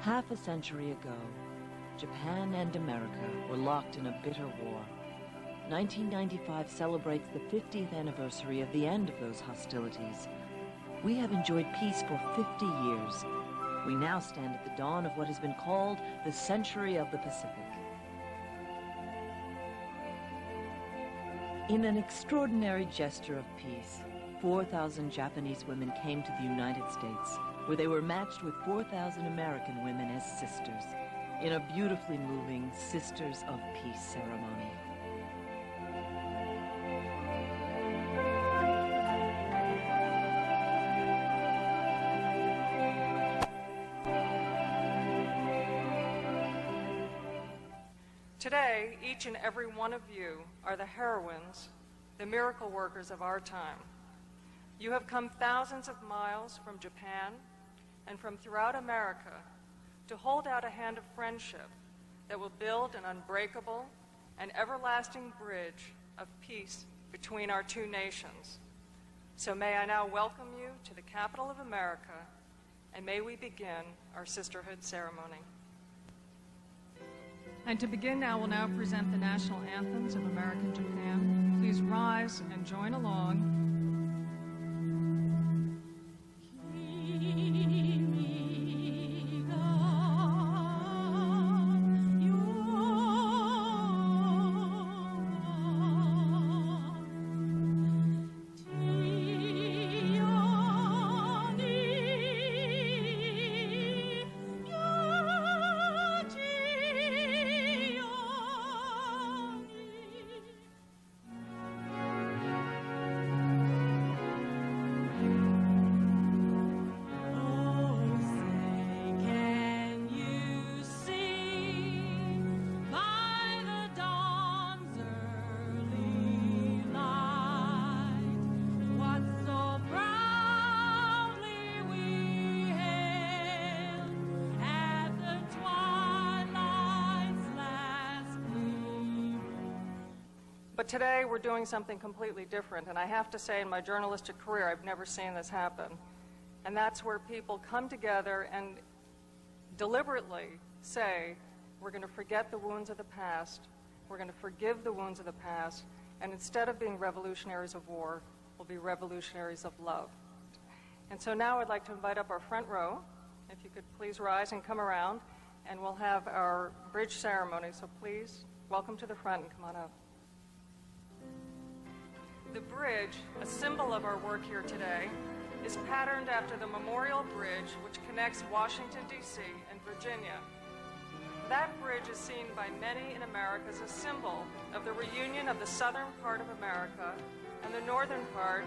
Half a century ago, Japan and America were locked in a bitter war. 1995 celebrates the 50th anniversary of the end of those hostilities. We have enjoyed peace for 50 years. We now stand at the dawn of what has been called the Century of the Pacific. In an extraordinary gesture of peace, 4,000 Japanese women came to the United States, where they were matched with 4,000 American women as sisters, in a beautifully moving Sisters of Peace ceremony. Today, each and every one of you are the heroines, the miracle workers of our time. You have come thousands of miles from Japan and from throughout America to hold out a hand of friendship that will build an unbreakable and everlasting bridge of peace between our two nations. So may I now welcome you to the capital of America, and may we begin our sisterhood ceremony. And to begin now, we'll now present the national anthems of American Japan. Please rise and join along. But today we're doing something completely different, and I have to say in my journalistic career I've never seen this happen. And that's where people come together and deliberately say, we're going to forget the wounds of the past, we're going to forgive the wounds of the past, and instead of being revolutionaries of war, we'll be revolutionaries of love. And so now I'd like to invite up our front row, if you could please rise and come around, and we'll have our bridge ceremony, so please welcome to the front and come on up. The bridge, a symbol of our work here today, is patterned after the Memorial Bridge, which connects Washington, D.C. and Virginia. That bridge is seen by many in America as a symbol of the reunion of the southern part of America and the northern part,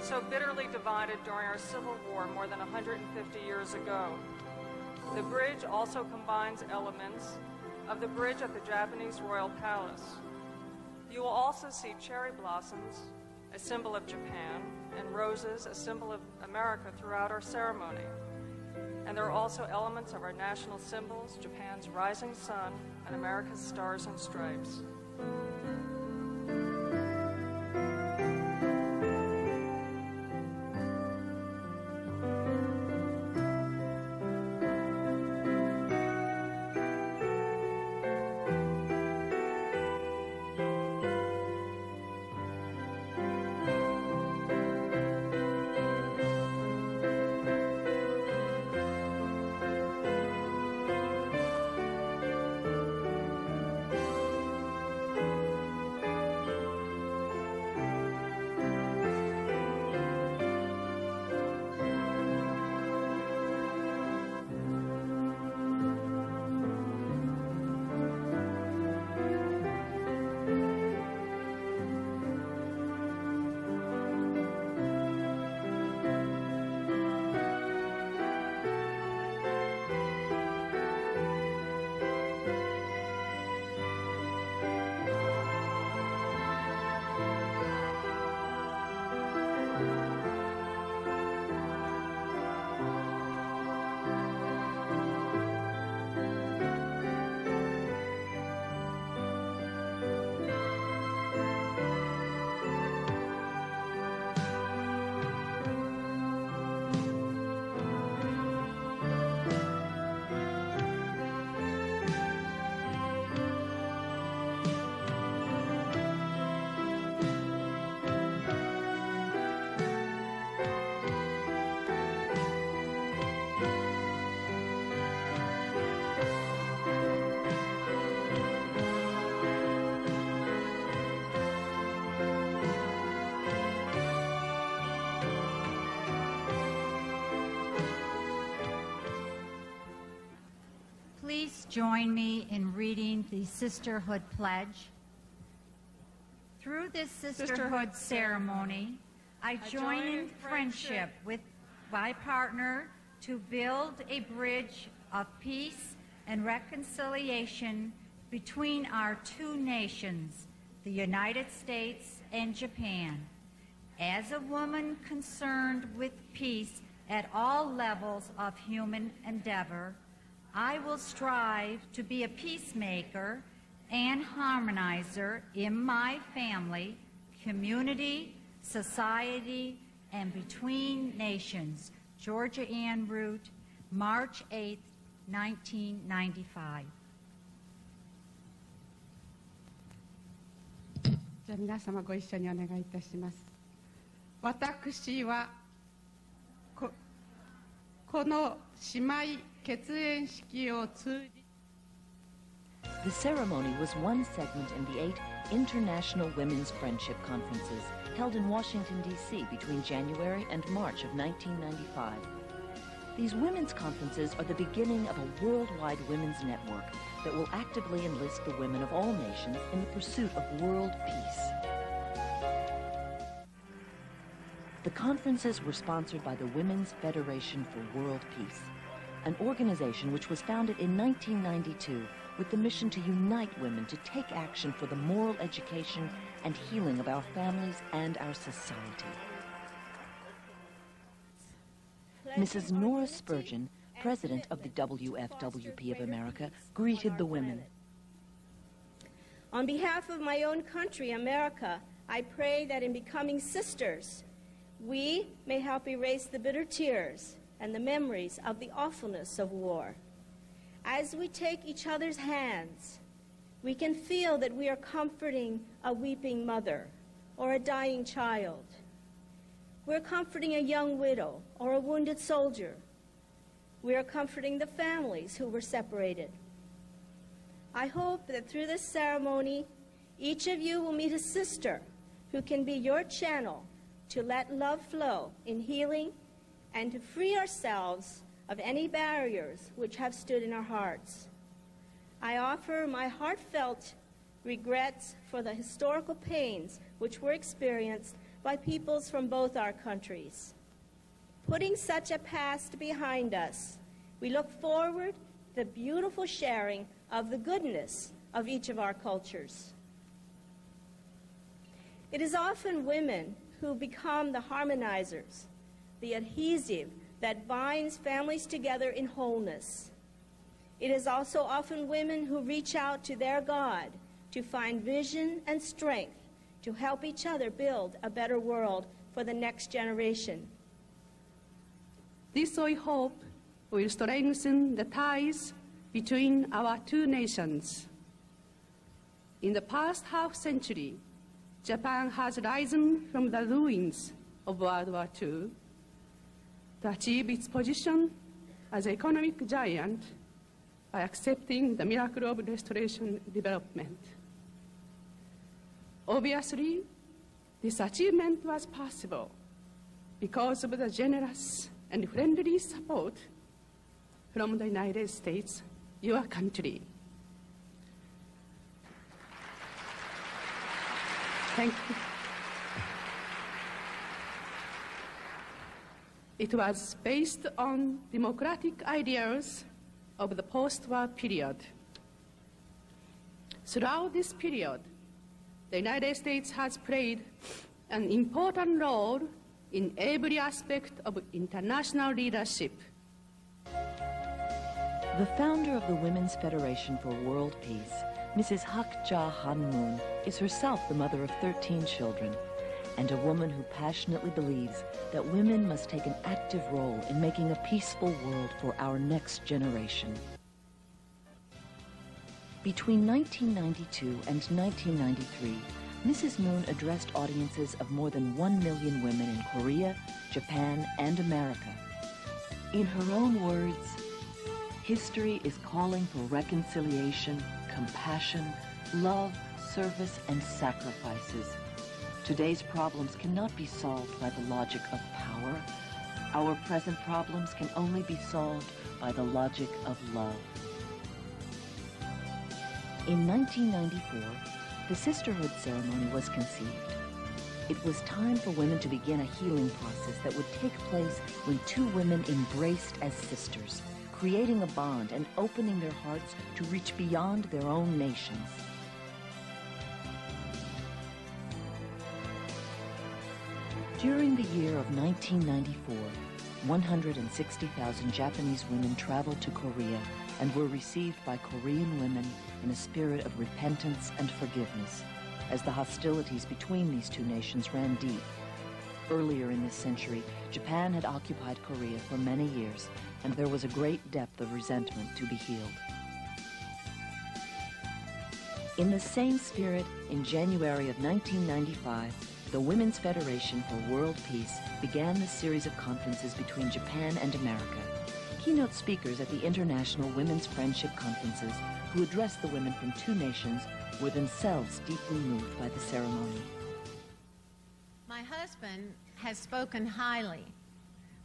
so bitterly divided during our Civil War more than 150 years ago. The bridge also combines elements of the bridge at the Japanese Royal Palace. You will also see cherry blossoms, a symbol of Japan, and roses, a symbol of America, throughout our ceremony. And there are also elements of our national symbols, Japan's rising sun and America's stars and stripes. join me in reading the Sisterhood Pledge. Through this sisterhood ceremony, I join in friendship with my partner to build a bridge of peace and reconciliation between our two nations, the United States and Japan. As a woman concerned with peace at all levels of human endeavor, I will strive to be a peacemaker and harmonizer in my family, community, society, and between nations. Georgia Ann Root, March 8, 1995. じゃあ皆様ご一緒にお願いいたします。私はこの姉妹血縁式を通じ The ceremony was one segment in the 8 International Women's Friendship Conferences held in Washington, D.C. between January and March of 1995. These women's conferences are the beginning of a worldwide women's network that will actively enlist the women of all nations in the pursuit of world peace. The conferences were sponsored by the Women's Federation for World Peace, an organization which was founded in 1992 with the mission to unite women to take action for the moral education and healing of our families and our society. Mrs. Nora Spurgeon, president of the WFWP of America, greeted the women. On behalf of my own country, America, I pray that in becoming sisters, we may help erase the bitter tears and the memories of the awfulness of war. As we take each other's hands, we can feel that we are comforting a weeping mother or a dying child. We're comforting a young widow or a wounded soldier. We are comforting the families who were separated. I hope that through this ceremony, each of you will meet a sister who can be your channel to let love flow in healing and to free ourselves of any barriers which have stood in our hearts. I offer my heartfelt regrets for the historical pains which were experienced by peoples from both our countries. Putting such a past behind us, we look forward to the beautiful sharing of the goodness of each of our cultures. It is often women who become the harmonizers, the adhesive that binds families together in wholeness. It is also often women who reach out to their God to find vision and strength to help each other build a better world for the next generation. This, I hope, will strengthen the ties between our two nations. In the past half-century, Japan has risen from the ruins of World War II to achieve its position as an economic giant by accepting the miracle of restoration development. Obviously, this achievement was possible because of the generous and friendly support from the United States, your country. Thank you. It was based on democratic ideals of the post-war period. Throughout this period, the United States has played an important role in every aspect of international leadership. The founder of the Women's Federation for World Peace, Mrs. Hak Ja Han Moon, is herself the mother of 13 children and a woman who passionately believes that women must take an active role in making a peaceful world for our next generation. Between 1992 and 1993, Mrs. Moon addressed audiences of more than 1 million women in Korea, Japan, and America. In her own words, history is calling for reconciliation, compassion, love, service, and sacrifices. Today's problems cannot be solved by the logic of power. Our present problems can only be solved by the logic of love. In 1994, the sisterhood ceremony was conceived. It was time for women to begin a healing process that would take place when two women embraced as sisters, creating a bond and opening their hearts to reach beyond their own nations. During the year of 1994, 160,000 Japanese women traveled to Korea and were received by Korean women in a spirit of repentance and forgiveness, as the hostilities between these two nations ran deep. Earlier in this century, Japan had occupied Korea for many years, and there was a great depth of resentment to be healed. In the same spirit, in January of 1995, the Women's Federation for World Peace began the series of conferences between Japan and America. Keynote speakers at the International Women's Friendship Conferences who addressed the women from two nations were themselves deeply moved by the ceremony. My husband has spoken highly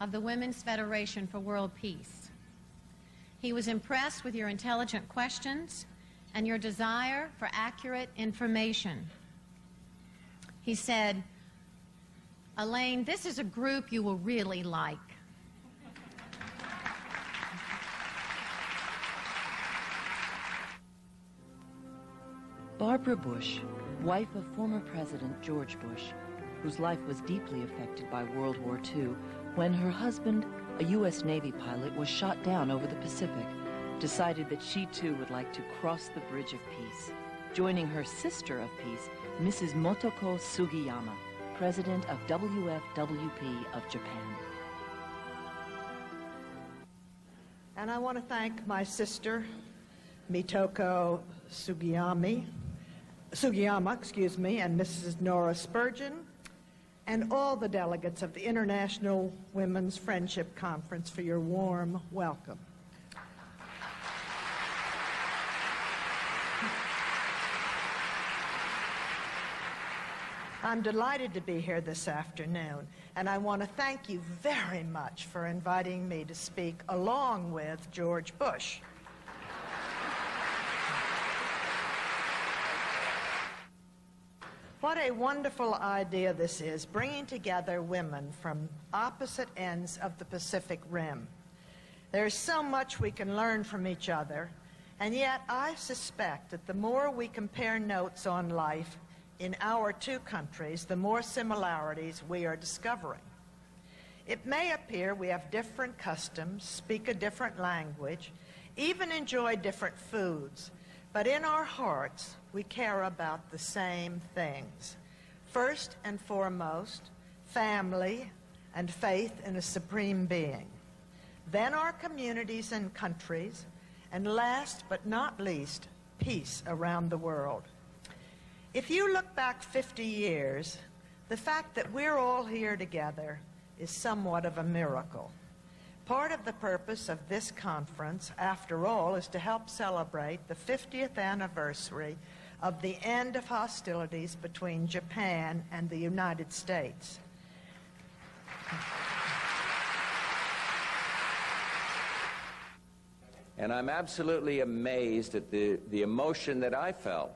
of the Women's Federation for World Peace. He was impressed with your intelligent questions and your desire for accurate information. He said, "Elaine, this is a group you will really like." Barbara Bush, wife of former President George Bush, whose life was deeply affected by World War II, when her husband, a U.S. Navy pilot, was shot down over the Pacific, decided that she too would like to cross the bridge of peace, joining her sister of peace, Mrs. Motoko Sugiyama, president of WFWP of Japan. And I want to thank my sister, Mitoko Sugiyama, and Mrs. Nora Spurgeon, and all the delegates of the International Women's Friendship Conference for your warm welcome. I'm delighted to be here this afternoon, and I want to thank you very much for inviting me to speak along with George Bush. What a wonderful idea this is, bringing together women from opposite ends of the Pacific Rim. There's so much we can learn from each other, and yet I suspect that the more we compare notes on life in our two countries, the more similarities we are discovering. It may appear we have different customs, speak a different language, even enjoy different foods, but in our hearts, we care about the same things. First and foremost, family and faith in a supreme being. Then our communities and countries, and last but not least, peace around the world. If you look back 50 years, the fact that we're all here together is somewhat of a miracle. Part of the purpose of this conference, after all, is to help celebrate the 50th anniversary of the end of hostilities between Japan and the United States. And I'm absolutely amazed at the emotion that I felt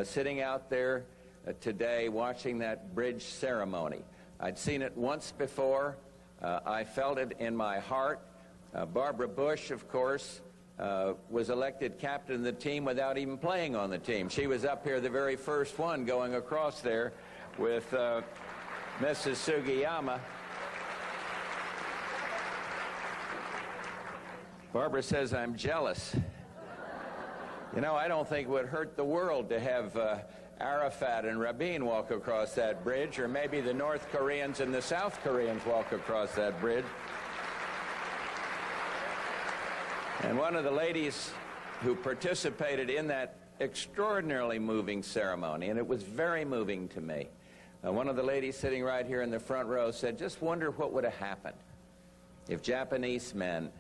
sitting out there today watching that bridge ceremony. I'd seen it once before. I felt it in my heart. Barbara Bush, of course, was elected captain of the team without even playing on the team. She was up here the very first one going across there with Mrs. Sugiyama. Barbara says, "I'm jealous." You know, I don't think it would hurt the world to have Arafat and Rabin walk across that bridge, or maybe the North Koreans and the South Koreans walk across that bridge. And one of the ladies who participated in that extraordinarily moving ceremony, and it was very moving to me, one of the ladies sitting right here in the front row said, "Just wonder what would have happened if Japanese men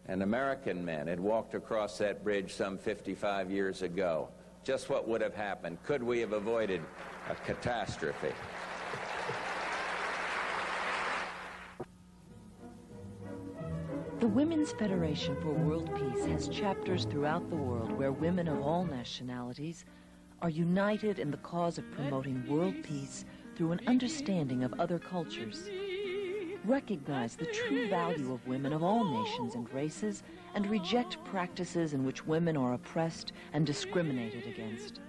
and American men had walked across that bridge some 55 years ago. Just what would have happened? Could we have avoided a catastrophe?" The Women's Federation for World Peace has chapters throughout the world where women of all nationalities are united in the cause of promoting world peace through an understanding of other cultures. Recognize the true value of women of all nations and races, and reject practices in which women are oppressed and discriminated against.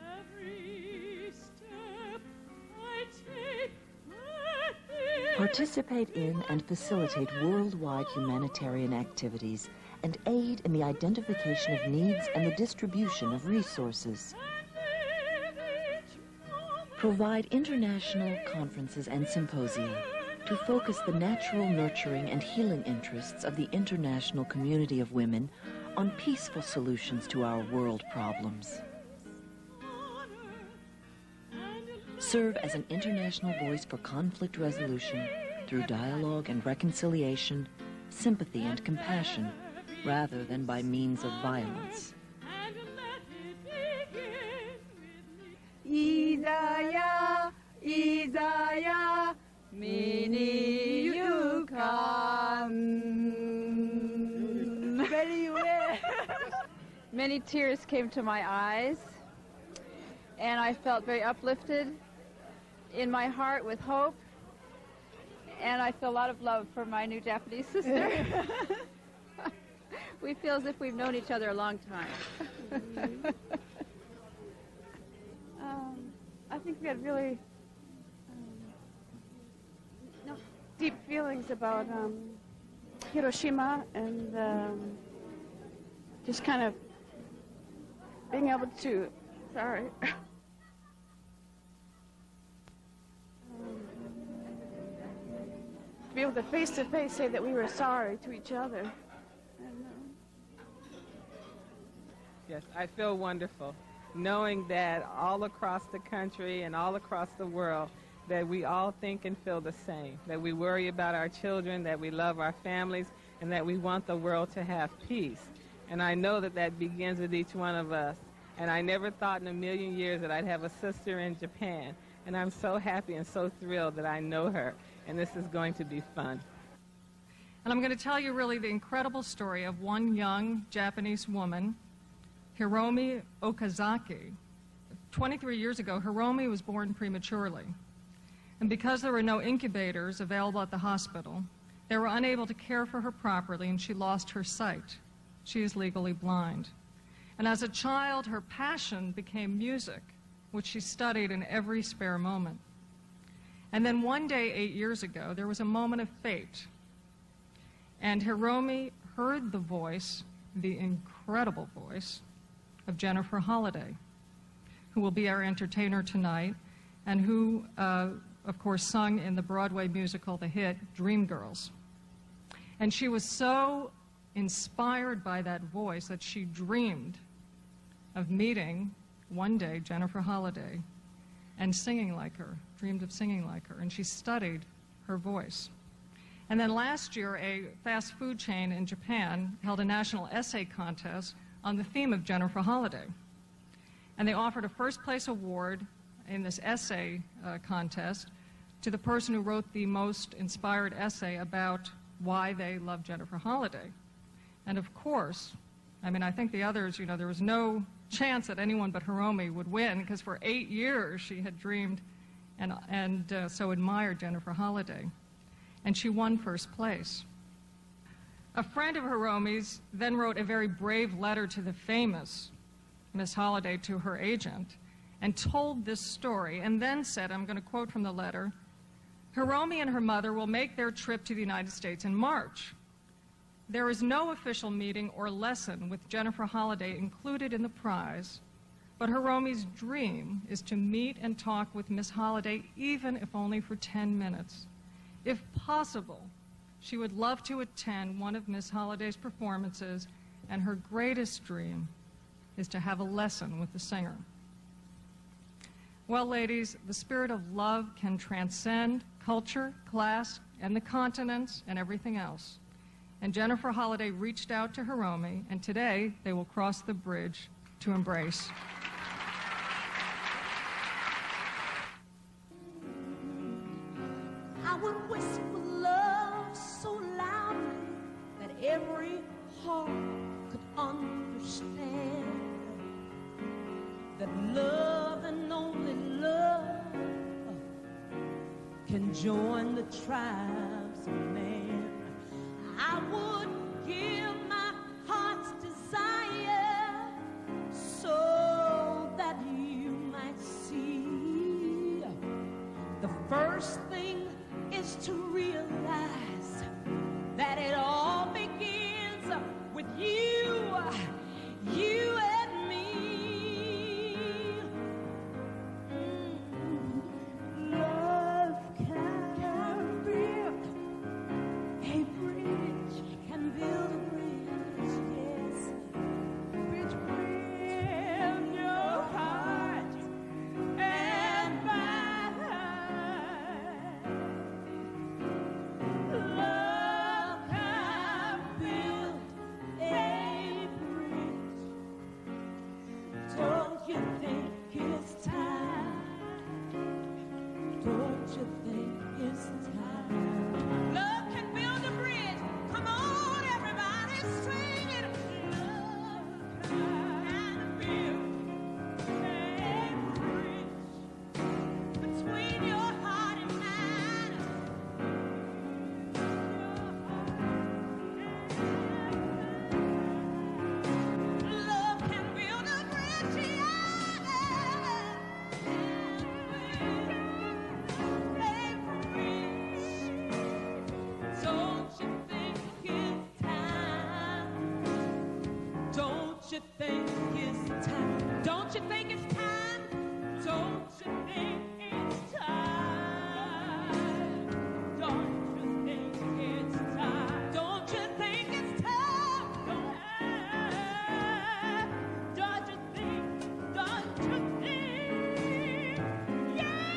Participate in and facilitate worldwide humanitarian activities and aid in the identification of needs and the distribution of resources. Provide international conferences and symposia to focus the natural nurturing and healing interests of the international community of women on peaceful solutions to our world problems. Serve as an international voice for conflict resolution through dialogue and reconciliation, sympathy and compassion, rather than by means of violence. Isaiah, Isaiah, many you come. Very well. Many tears came to my eyes, and I felt very uplifted in my heart with hope, and I feel a lot of love for my new Japanese sister. We feel as if we've known each other a long time. I think we had really deep feelings about Hiroshima, and just kind of being able to, to be able to face-to-face say that we were sorry to each other. And, Yes, I feel wonderful, knowing that all across the country and all across the world, that we all think and feel the same, that we worry about our children, that we love our families, and that we want the world to have peace. And I know that that begins with each one of us. And I never thought in a million years that I'd have a sister in Japan. And I'm so happy and so thrilled that I know her. And this is going to be fun. And I'm going to tell you really the incredible story of one young Japanese woman, Hiromi Okazaki. 23 years ago, Hiromi was born prematurely. And because there were no incubators available at the hospital, they were unable to care for her properly, and she lost her sight. She is legally blind. And as a child, her passion became music, which she studied in every spare moment. And then one day, 8 years ago, there was a moment of fate. And Hiromi heard the voice, the incredible voice, of Jennifer Holliday, who will be our entertainer tonight, and who, of course, sung in the Broadway musical, the hit Dreamgirls. And she was so inspired by that voice that she dreamed of meeting one day Jennifer Holliday and singing like her, dreamed of singing like her, and she studied her voice. And then last year, a fast food chain in Japan held a national essay contest on the theme of Jennifer Holliday. And they offered a first-place award in this essay contest to the person who wrote the most inspired essay about why they love Jennifer Holliday. And of course, I mean, I think the others, you know, there was no chance that anyone but Hiromi would win, because for 8 years she had dreamed and so admired Jennifer Holliday. And she won first place. A friend of Hiromi's then wrote a very brave letter to the famous Miss Holliday, to her agent, and told this story, and then said, I'm going to quote from the letter, "Hiromi and her mother will make their trip to the United States in March. There is no official meeting or lesson with Jennifer Holliday included in the prize, but Hiromi's dream is to meet and talk with Miss Holliday, even if only for 10 minutes. If possible, she would love to attend one of Miss Holliday's performances, and her greatest dream is to have a lesson with the singer." Well, ladies, the spirit of love can transcend culture, class, and the continents and everything else. And Jennifer Holliday reached out to Hiromi, and today they will cross the bridge to embrace. I would whisper love so loudly that every every heart could understand that love and only love can join the tribes of man. I would give my heart's desire so that you might see. The first thing is to realize that it all begins with you, you and me. Love can build a bridge, can build a bridge, yes. Bridge between your heart and mine. Love can build a bridge. Don't you think it's time? Don't you think it's time? Love can build a bridge. Come on, everybody, sing it. Love can build a bridge between your heart and mine. Love can build a bridge, yeah. Don't you think it's time? Don't you think it's time? Don't you think it's time? Don't you think it's time? Don't you think it's time? Don't you think it's time? Don't you think? Don't you think? Yeah.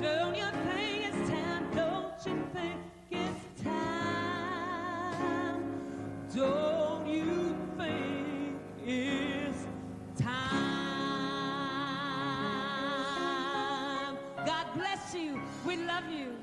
Don't you think it's time? Don't you think it's time? Don't you think it's time? Don't you think it's time? God bless you. We love you.